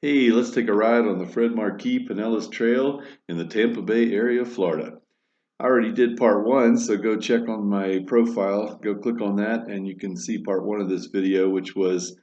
Hey, let's take a ride on the Fred Marquis Pinellas Trail in the Tampa Bay area of Florida. I already did part one, so go check on my profile, go click on that, and you can see part one of this video, which was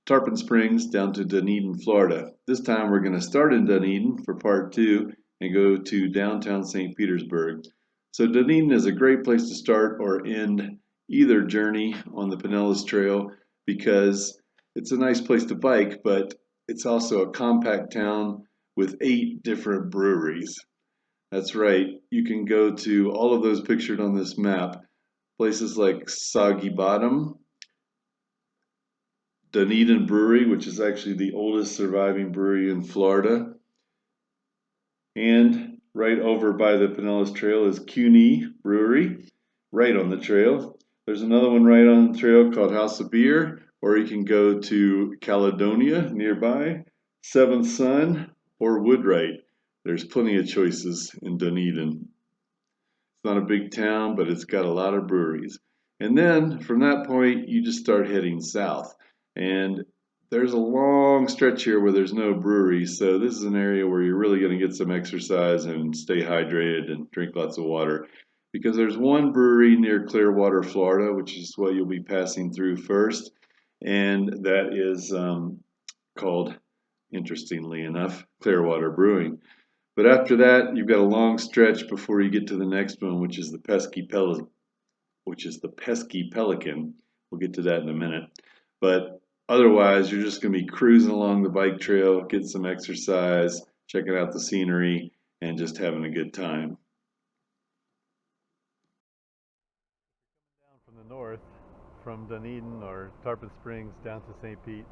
Tarpon Springs down to Dunedin, Florida. This time we're going to start in Dunedin for part two and go to downtown St. Petersburg. So Dunedin is a great place to start or end either journey on the Pinellas Trail because it's a nice place to bike, but it's also a compact town with 8 different breweries. That's right, you can go to all of those pictured on this map. Places like Soggy Bottom, Dunedin Brewery, which is actually the oldest surviving brewery in Florida. And right over by the Pinellas Trail is Cuney Brewery, right on the trail. There's another one right on the trail called House of Beer, or you can go to Caledonia nearby, Seventh Son, or Woodwright. There's plenty of choices in Dunedin. It's not a big town, but it's got a lot of breweries. And then from that point, you just start heading south. And there's a long stretch here where there's no breweries, so this is an area where you're really going to get some exercise and stay hydrated and drink lots of water. Because there's one brewery near Clearwater, Florida, which is what you'll be passing through first. And that is called, interestingly enough, Clearwater Brewing. But after that, you've got a long stretch before you get to the next one, which is the Pesky Pelican. We'll get to that in a minute. But otherwise, you're just going to be cruising along the bike trail, getting some exercise, checking out the scenery, and just having a good time. From the north, from Dunedin or Tarpon Springs down to St. Pete,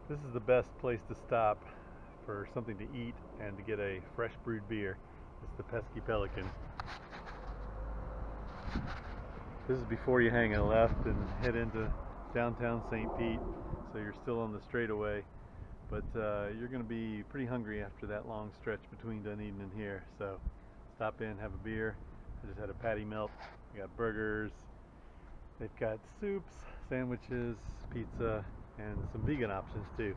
this is the best place to stop for something to eat and to get a fresh brewed beer. It's the Pesky Pelican. This is before you hang a left and head into downtown St. Pete, so you're still on the straightaway, but you're going to be pretty hungry after that long stretch between Dunedin and here, so stop in, have a beer. I just had a patty melt. We got burgers, they've got soups, sandwiches, pizza, and some vegan options too.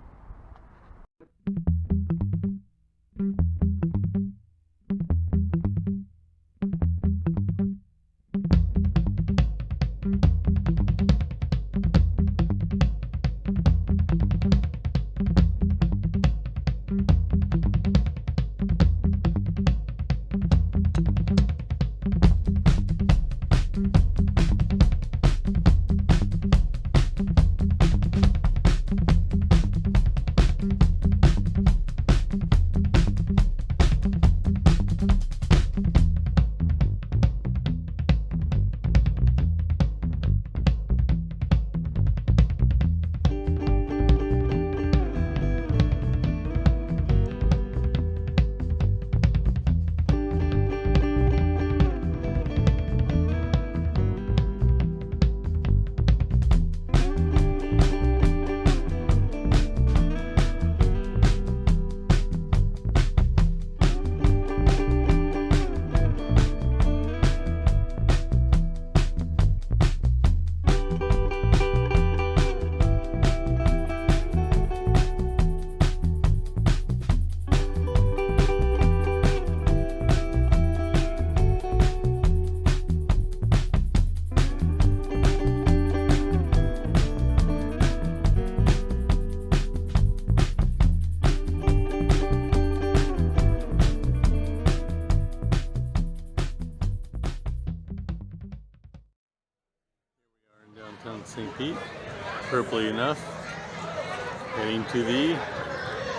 St. Pete, appropriately enough, heading to the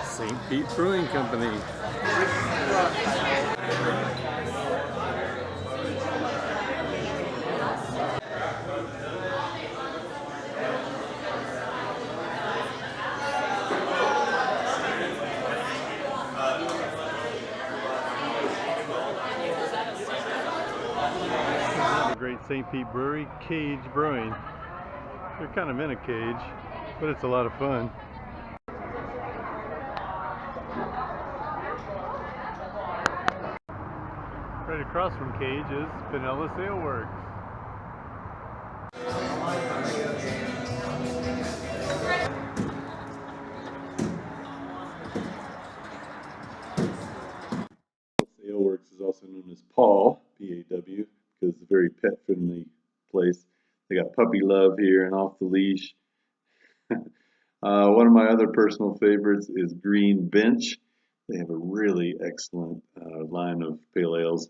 St. Pete Brewing Company. Great St. Pete Brewery, Cage Brewing. They're kind of in a cage, but it's a lot of fun. Right across from Cage is Pinellas Ale Works. Paw, P-A-W, because it's a very pet-friendly place. They got puppy love here and off the leash. One of my other personal favorites is Green Bench. They have a really excellent line of pale ales,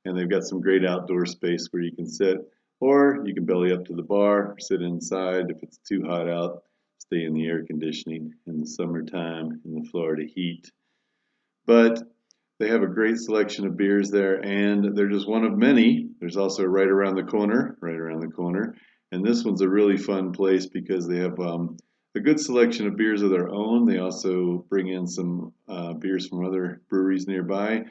and they've got some great outdoor space where you can sit, or you can belly up to the bar, sit inside. If it's too hot out, stay in the air conditioning in the summertime in the Florida heat. But they have a great selection of beers there, and they're just one of many. There's also right around the corner. And this one's a really fun place because they have a good selection of beers of their own. They also bring in some beers from other breweries nearby.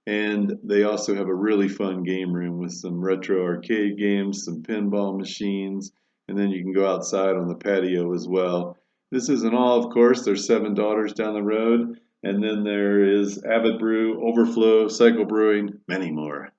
And they also have a really fun game room with some retro arcade games, some pinball machines, and then you can go outside on the patio as well. This isn't all, of course. There's Seven Daughters down the road. And then there is Avid Brew, Overflow, Cycle Brewing, many more.